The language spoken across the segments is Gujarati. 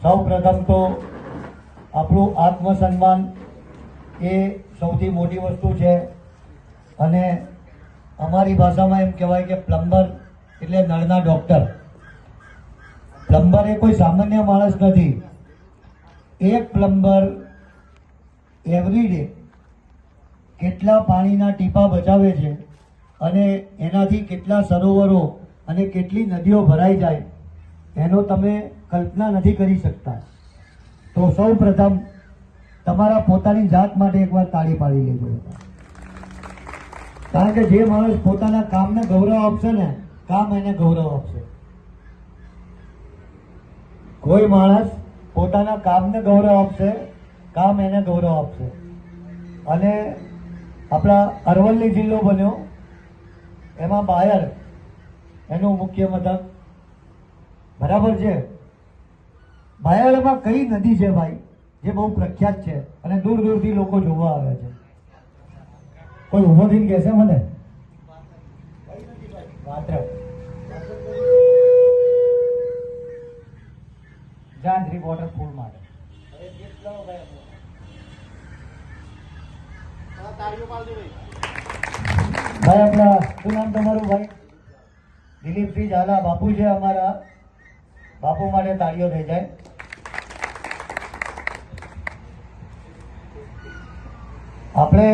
સૌ પ્રથમ તો આપણું આત્મસન્માન એ સૌથી મોટી વસ્તુ છે અને અમારી ભાષામાં એમ કહેવાય કે પ્લમ્બર એટલે નળના ડૉક્ટર. પ્લમ્બર એ કોઈ સામાન્ય માણસ નથી. એક પ્લમ્બર એવરી ડે કેટલા પાણીના ટીપા બચાવે છે અને એનાથી કેટલા સરોવરો અને કેટલી નદીઓ ભરાઈ જાય એનો તમે કલ્પના નથી કરી શકતા. તો સૌ પ્રથમ તમારા પોતાની જાત માટે એકવાર તાળી પાડી લેજો. કારણ કે જે માણસ પોતાના કામને ગૌરવ આપશે ને, કામ એને ગૌરવ આપશે. કોઈ માણસ પોતાના કામને ગૌરવ આપશે, કામ એને ગૌરવ આપશે. અને આપણા અરવલ્લી જિલ્લો બન્યો, એમાં બાયડ એનું મુખ્ય મથક, બરાબર છે. બાયડમાં કઈ નદી છે ભાઈ જે બહુ પ્રખ્યાત છે અને દૂર દૂરથી લોકો જોવા આવે છે? કોઈ ઉભો થઈને કહેશે મને? જાંજરી વોટરફોલ માટે ભાઈ આપણા શું નામ તમારું ભાઈ? દિલીપસિંહ ઝાલા બાપુ છે અમારા. બાપુ માટે તાળીઓ થઈ જાય. આપણે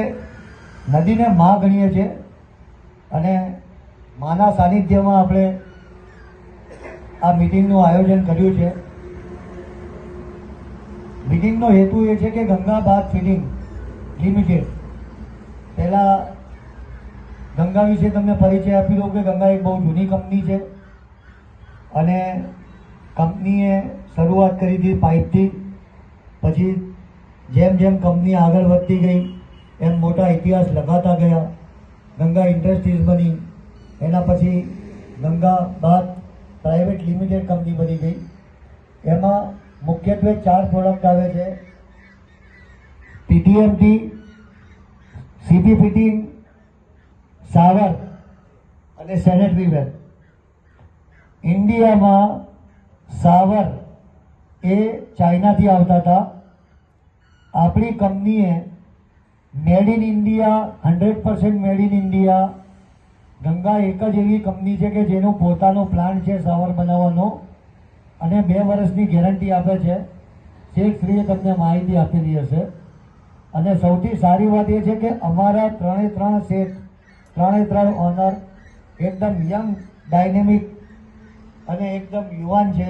નદીને માં ગણીએ છીએ અને માના સાનિધ્યમાં આપણે આ મિટિંગનું આયોજન કર્યું છે. મિટિંગનો હેતુ એ છે કે ગંગા બાદ ફીડિંગ લિમિટેડ, પહેલા ગંગા વિશે તમને પરિચય આપી દઉં કે ગંગા એક બહુ જૂની કંપની છે અને કંપનીએ શરૂઆત કરી હતી પાઇપથી. પછી જેમ જેમ કંપની આગળ વધતી ગઈ એમ મોટા ઇતિહાસ લગાતા ગયા. ગંગા ઇન્ડસ્ટ્રીઝ બની, એના પછી ગંગા બાદ પ્રાઇવેટ લિમિટેડ કંપની બની ગઈ. એમાં મુખ્યત્વે 4 પ્રોડક્ટ આવે છે: પીટીએમટી, સીપી ફિટિંગ, શાવર અને સેનેટરી વેર. ઇન્ડિયામાં શાવર એ ચાઇનાથી આવતા હતા. આપણી કંપનીએ made in India, 100% made in India. Ganga એક જ એવી કંપની છે કે જેનો પોતાનો પ્લાન્ટ છે શાવર બનાવવાનો અને 2 વર્ષની ગેરંટી આપે છે. શેખશ્રીએ તમને માહિતી આપેલી હશે. અને સૌથી સારી વાત એ છે કે અમારા 3 શેખ, 3 ઓનર એકદમ યંગ, ડાયનેમિક અને એકદમ યુવાન છે.